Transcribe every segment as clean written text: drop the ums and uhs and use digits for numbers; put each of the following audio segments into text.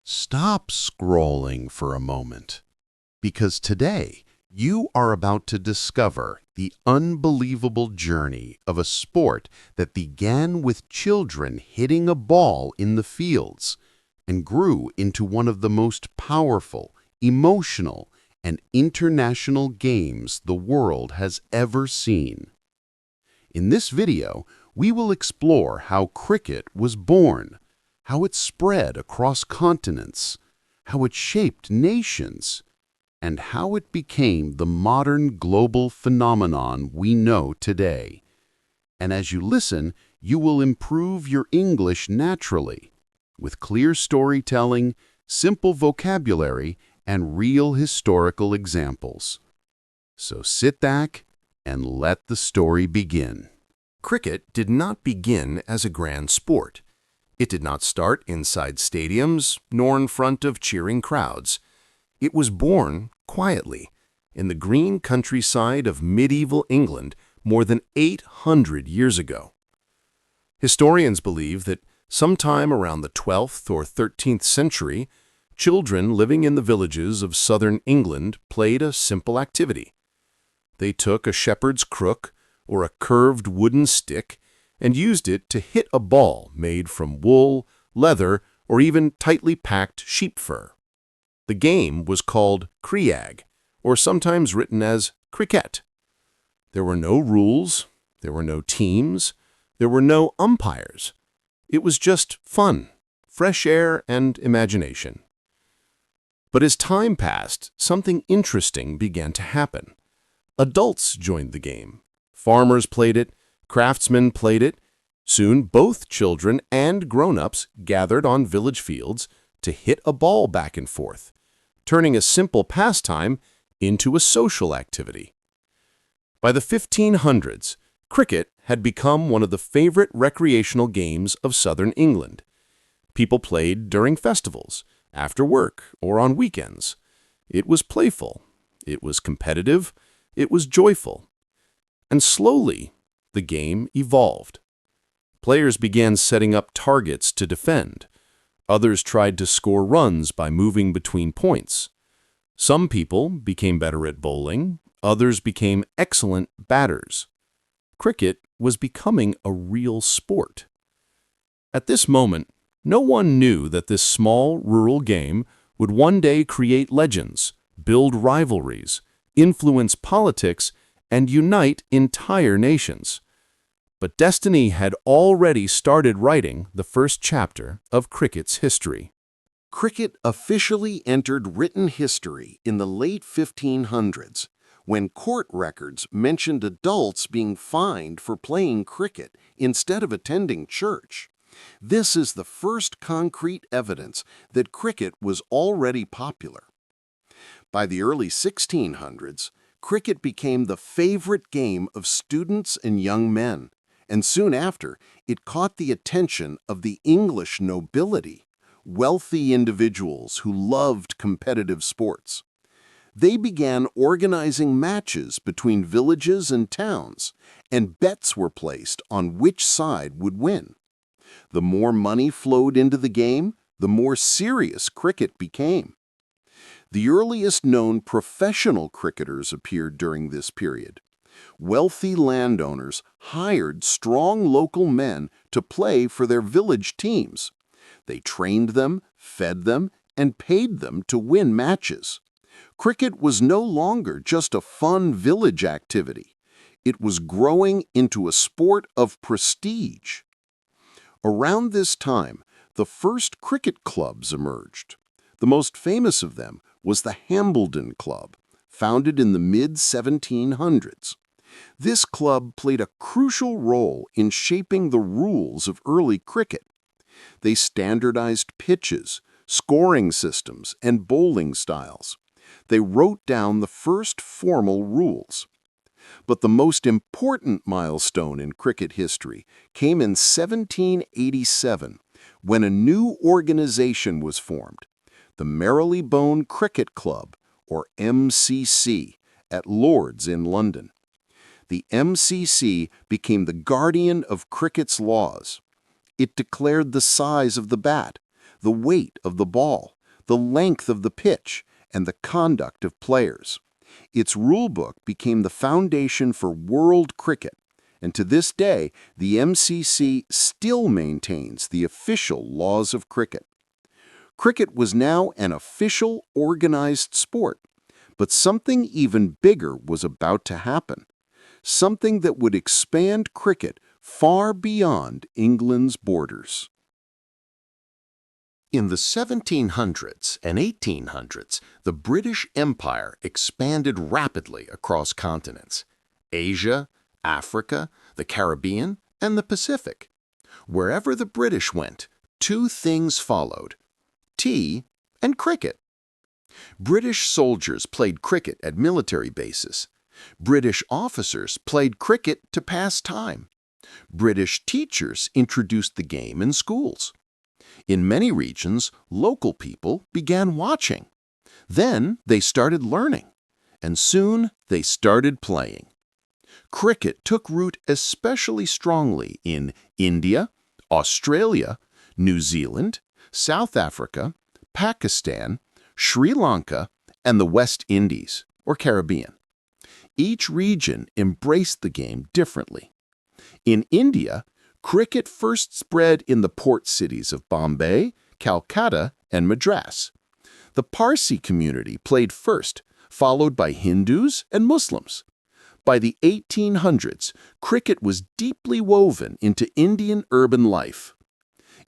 Stop scrolling for a moment, because today you are about to discover the unbelievable journey of a sport that began with children hitting a ball in the fields and grew into one of the most powerful, emotional, and international games the world has ever seen. In this video, we will explore how cricket was born, how it spread across continents, how it shaped nations, and how it became the modern global phenomenon we know today. And as you listen, you will improve your English naturally, with clear storytelling, simple vocabulary, and real historical examples. So sit back and let the story begin. Cricket did not begin as a grand sport. It did not start inside stadiums, nor in front of cheering crowds. It was born quietly in the green countryside of medieval England more than 800 years ago. Historians believe that sometime around the 12th or 13th century, children living in the villages of southern England played a simple activity. They took a shepherd's crook or a curved wooden stick and used it to hit a ball made from wool, leather, or even tightly packed sheep fur. The game was called criag, or sometimes written as cricket. There were no rules, there were no teams, there were no umpires. It was just fun, fresh air, and imagination. But as time passed, something interesting began to happen. Adults joined the game. Farmers played it, craftsmen played it. Soon, both children and grown-ups gathered on village fields to hit a ball back and forth, turning a simple pastime into a social activity. By the 1500s, cricket had become one of the favorite recreational games of southern England. People played during festivals, after work, or on weekends. It was playful, it was competitive, it was joyful. And slowly, the game evolved. Players began setting up targets to defend. Others tried to score runs by moving between points. Some people became better at bowling, others became excellent batters. Cricket was becoming a real sport. At this moment, no one knew that this small rural game would one day create legends, build rivalries, influence politics, and unite entire nations. But destiny had already started writing the first chapter of cricket's history. Cricket officially entered written history in the late 1500s, when court records mentioned adults being fined for playing cricket instead of attending church. This is the first concrete evidence that cricket was already popular. By the early 1600s, cricket became the favorite game of students and young men, and soon after, it caught the attention of the English nobility, wealthy individuals who loved competitive sports. They began organizing matches between villages and towns, and bets were placed on which side would win. The more money flowed into the game, the more serious cricket became. The earliest known professional cricketers appeared during this period. Wealthy landowners hired strong local men to play for their village teams. They trained them, fed them, and paid them to win matches. Cricket was no longer just a fun village activity. It was growing into a sport of prestige. Around this time, the first cricket clubs emerged. The most famous of them was the Hambledon Club, founded in the mid-1700s. This club played a crucial role in shaping the rules of early cricket. They standardized pitches, scoring systems, and bowling styles. They wrote down the first formal rules. But the most important milestone in cricket history came in 1787, when a new organization was formed, the Marylebone Cricket Club, or MCC, at Lord's in London. The MCC became the guardian of cricket's laws. It declared the size of the bat, the weight of the ball, the length of the pitch, and the conduct of players. Its rulebook became the foundation for world cricket, and to this day, the MCC still maintains the official laws of cricket. Cricket was now an official, organized sport, but something even bigger was about to happen. Something that would expand cricket far beyond England's borders. In the 1700s and 1800s, the British Empire expanded rapidly across continents: Asia, Africa, the Caribbean, and the Pacific. Wherever the British went, two things followed: tea and cricket. British soldiers played cricket at military bases. British officers played cricket to pass time. British teachers introduced the game in schools. In many regions, local people began watching. Then they started learning, and soon they started playing. Cricket took root especially strongly in India, Australia, New Zealand, South Africa, Pakistan, Sri Lanka, and the West Indies, or Caribbean. Each region embraced the game differently. In India, cricket first spread in the port cities of Bombay, Calcutta, and Madras. The Parsi community played first, followed by Hindus and Muslims. By the 1800s, cricket was deeply woven into Indian urban life.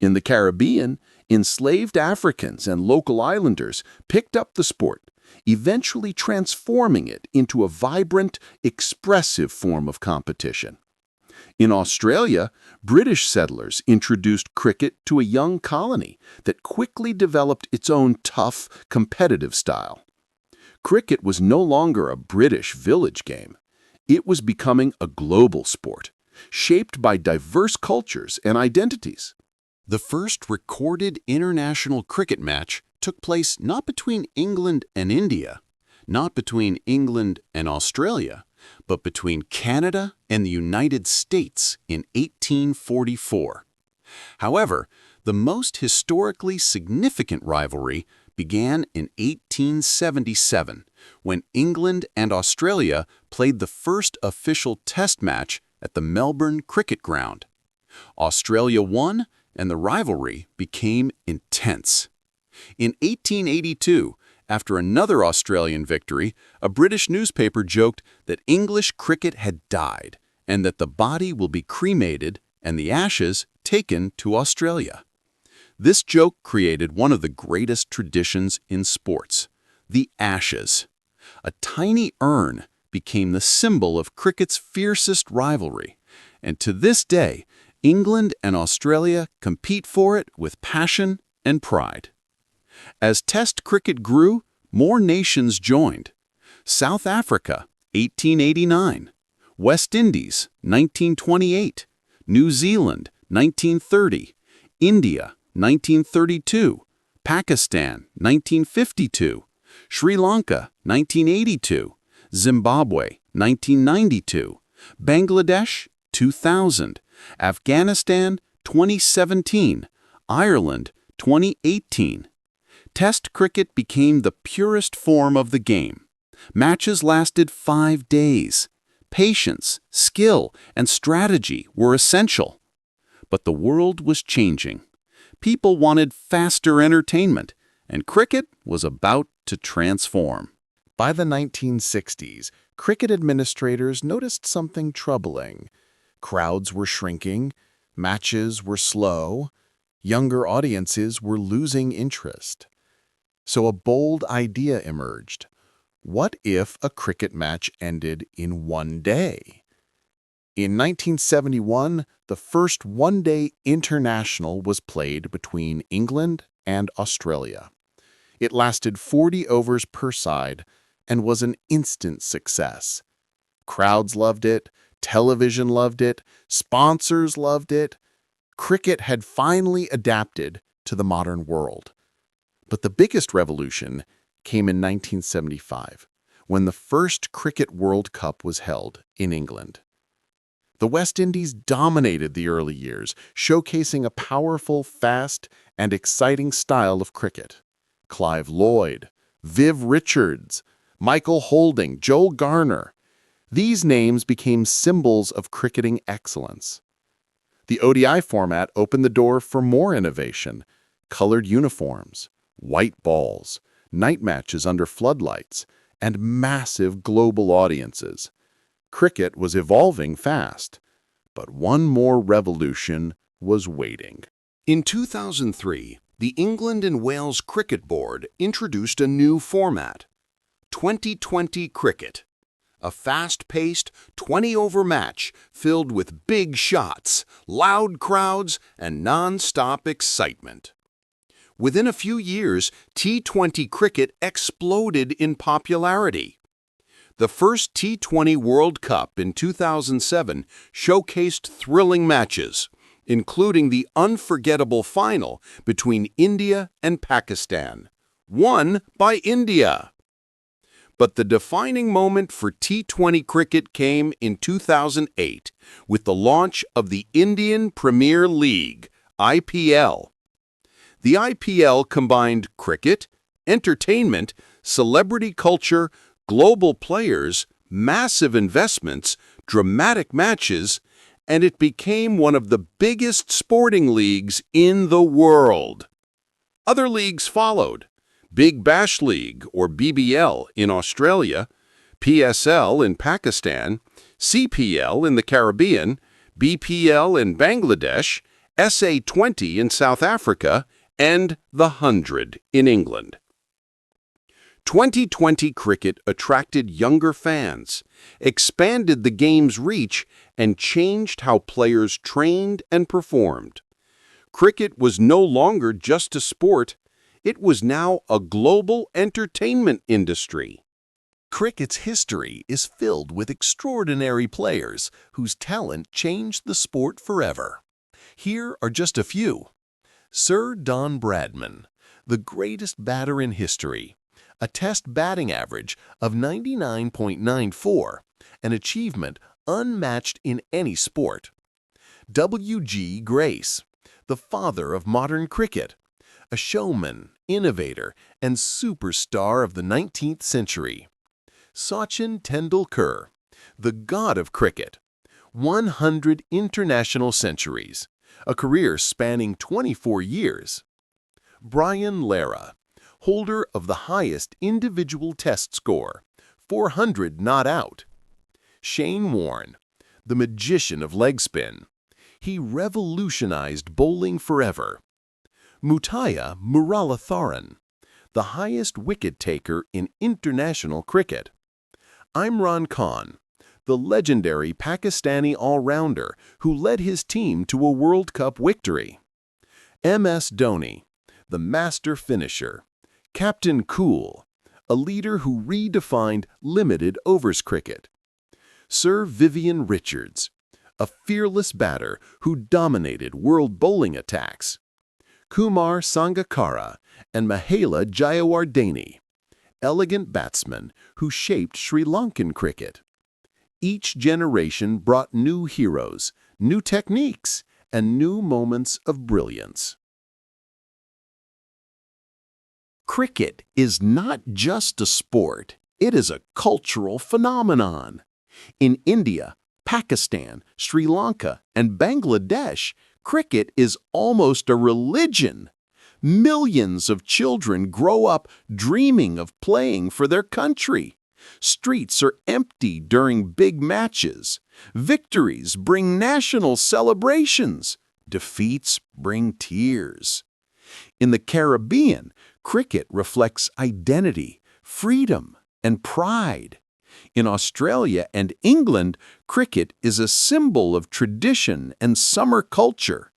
In the Caribbean, enslaved Africans and local islanders picked up the sport, eventually transforming it into a vibrant, expressive form of competition. In Australia, British settlers introduced cricket to a young colony that quickly developed its own tough, competitive style. Cricket was no longer a British village game. It was becoming a global sport, shaped by diverse cultures and identities. The first recorded international cricket match took place not between England and India, not between England and Australia, but between Canada and the United States in 1844. However, the most historically significant rivalry began in 1877, when England and Australia played the first official test match at the Melbourne Cricket Ground. Australia won, and the rivalry became intense. In 1882, after another Australian victory, a British newspaper joked that English cricket had died and that the body will be cremated and the ashes taken to Australia. This joke created one of the greatest traditions in sports: the ashes. A tiny urn became the symbol of cricket's fiercest rivalry, and to this day, England and Australia compete for it with passion and pride. As Test cricket grew, more nations joined. South Africa, 1889. West Indies, 1928. New Zealand, 1930. India, 1932. Pakistan, 1952. Sri Lanka, 1982. Zimbabwe, 1992. Bangladesh, 2000. Afghanistan, 2017. Ireland, 2018. Test cricket became the purest form of the game. Matches lasted 5 days. Patience, skill, and strategy were essential. But the world was changing. People wanted faster entertainment, and cricket was about to transform. By the 1960s, cricket administrators noticed something troubling. Crowds were shrinking, matches were slow, younger audiences were losing interest. So a bold idea emerged. What if a cricket match ended in one day? In 1971, the first one-day international was played between England and Australia. It lasted 40 overs per side and was an instant success. Crowds loved it, television loved it, sponsors loved it. Cricket had finally adapted to the modern world. But the biggest revolution came in 1975, when the first Cricket World Cup was held in England. The West Indies dominated the early years, showcasing a powerful, fast, and exciting style of cricket. Clive Lloyd, Viv Richards, Michael Holding, Joel Garner. These names became symbols of cricketing excellence. The ODI format opened the door for more innovation: colored uniforms, white balls, night matches under floodlights, and massive global audiences. Cricket was evolving fast, but one more revolution was waiting. In 2003, the England and Wales Cricket Board introduced a new format, 2020 cricket, a fast-paced 20-over match filled with big shots, loud crowds, and non-stop excitement. Within a few years, T20 cricket exploded in popularity. The first T20 World Cup in 2007 showcased thrilling matches, including the unforgettable final between India and Pakistan, won by India. But the defining moment for T20 cricket came in 2008 with the launch of the Indian Premier League, IPL. The IPL combined cricket, entertainment, celebrity culture, global players, massive investments, dramatic matches, and it became one of the biggest sporting leagues in the world. Other leagues followed: Big Bash League, or BBL, in Australia, PSL in Pakistan, CPL in the Caribbean, BPL in Bangladesh, SA20 in South Africa, and the 100 in England. 2020 cricket attracted younger fans, expanded the game's reach, and changed how players trained and performed. Cricket was no longer just a sport, it was now a global entertainment industry. Cricket's history is filled with extraordinary players whose talent changed the sport forever. Here are just a few. Sir Don Bradman, the greatest batter in history, a Test batting average of 99.94, an achievement unmatched in any sport. W.G. Grace, the father of modern cricket, a showman, innovator, and superstar of the 19th century. Sachin Tendulkar, the god of cricket, 100 international centuries, a career spanning 24 years. Brian Lara, holder of the highest individual Test score, 400 not out. Shane Warne, the magician of leg spin. He revolutionized bowling forever. Muttiah Muralitharan, the highest wicket taker in international cricket. Imran Khan, the legendary Pakistani all-rounder who led his team to a World Cup victory. MS Dhoni, the master finisher. Captain Cool, a leader who redefined limited overs cricket. Sir Vivian Richards, a fearless batter who dominated world bowling attacks. Kumar Sangakkara and Mahela Jayawardene, elegant batsmen who shaped Sri Lankan cricket. Each generation brought new heroes, new techniques, and new moments of brilliance. Cricket is not just a sport, it is a cultural phenomenon. In India, Pakistan, Sri Lanka, and Bangladesh, cricket is almost a religion. Millions of children grow up dreaming of playing for their country. Streets are empty during big matches. Victories bring national celebrations. Defeats bring tears. In the Caribbean, cricket reflects identity, freedom, and pride. In Australia and England, cricket is a symbol of tradition and summer culture.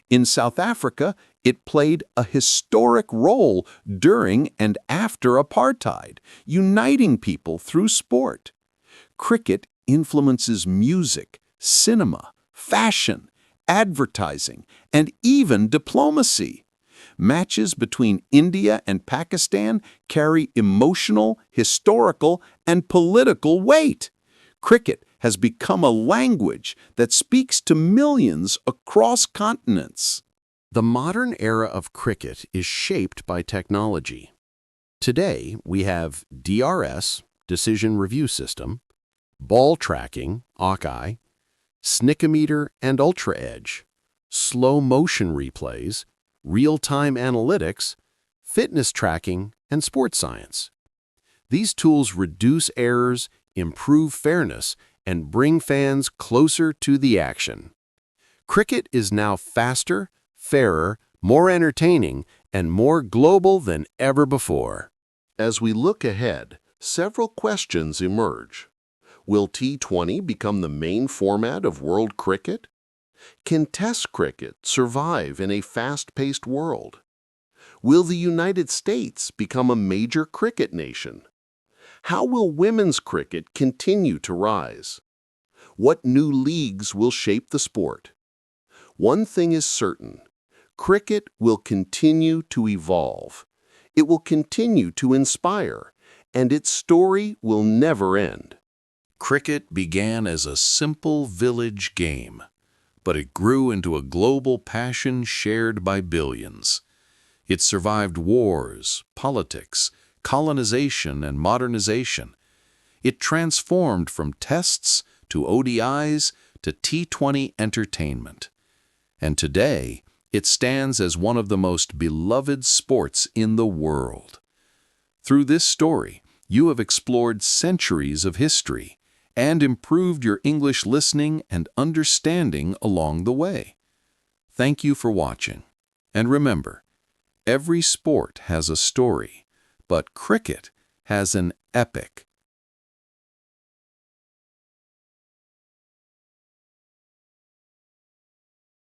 In South Africa, it played a historic role during and after apartheid, uniting people through sport. Cricket influences music, cinema, fashion, advertising, and even diplomacy. Matches between India and Pakistan carry emotional, historical, and political weight. Cricket has become a language that speaks to millions across continents. The modern era of cricket is shaped by technology. Today, we have DRS, Decision Review System, ball tracking, ODI, snickometer and ultra edge, slow motion replays, real-time analytics, fitness tracking, and sports science. These tools reduce errors, improve fairness, and bring fans closer to the action. Cricket is now faster, fairer, more entertaining, and more global than ever before. As we look ahead, several questions emerge. Will T20 become the main format of world cricket? Can Test cricket survive in a fast-paced world? Will the United States become a major cricket nation? How will women's cricket continue to rise? What new leagues will shape the sport? One thing is certain: cricket will continue to evolve. It will continue to inspire, and its story will never end. Cricket began as a simple village game, but it grew into a global passion shared by billions. It survived wars, politics, colonization, and modernization. It transformed from tests to ODIs to T20 entertainment. And today, it stands as one of the most beloved sports in the world. Through this story, you have explored centuries of history and improved your English listening and understanding along the way. Thank you for watching. And remember, every sport has a story, but cricket has an epic,